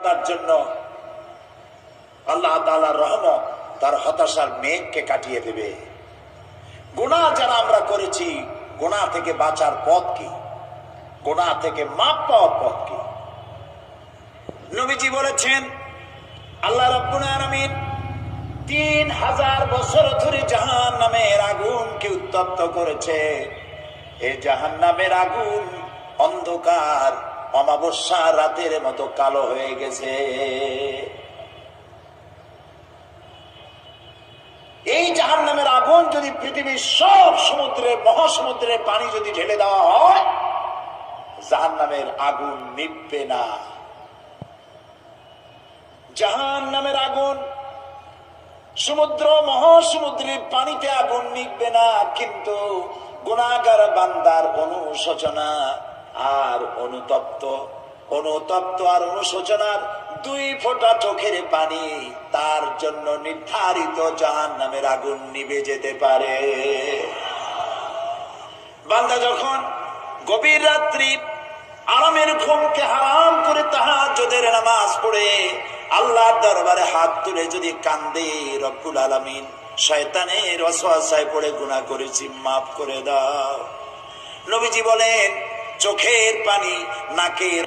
তার জন্য আল্লাহ তাআলার রহমত তার হতাশার মেঘকে কাটিয়ে দেবে। গুনাহ যারা আমরা করেছি, গুনাহ থেকে বাঁচার পথ কি? গুনাহ থেকে মাপ পাওয়ার পথ কি? নবীজি বলেছেন, আল্লাহ রাব্বুল আলামিন 3000 বছর ধরে জাহান্নামের আগুনকে উত্তপ্ত করেছে। এই জাহান্নামের আগুন অন্ধকার অমাবস্যা রাতের মতো কালো হয়ে গেছে। এই জাহান্নামের আগুন যদি পৃথিবীর সব সমুদ্রের মহাসমুদ্রের পানি যদি ঢেলে দেওয়া হয়, জাহান্নামের আগুন নিভবে না। জাহান্নামের আগুন সমুদ্র মহাসমুদ্রের পানিতে আগুন নিভবে না, কিন্তু গুনাহগার বান্দার অনুশোচনা আর অনুতপ্ত আর অনুশোচনার 2 ফোঁটা চোখের পানি তার জন্য নির্ধারিত জাহান্নামের আগুন নিভে যেতে পারে। বান্দা যখন গভীর রাত্রি আরামের ঘুমকে হারাম করে তাহাজ্জুদের নামাজ পড়ে আল্লাহর দরবারে হাত তুলে যদি কান্দে, রব্বুল আলামিন শয়তানের ওয়াসওয়াসায় পড়ে গুনাহ করেছি, মাফ করে দাও, নবীজি বলেন চোখের পানি নাকের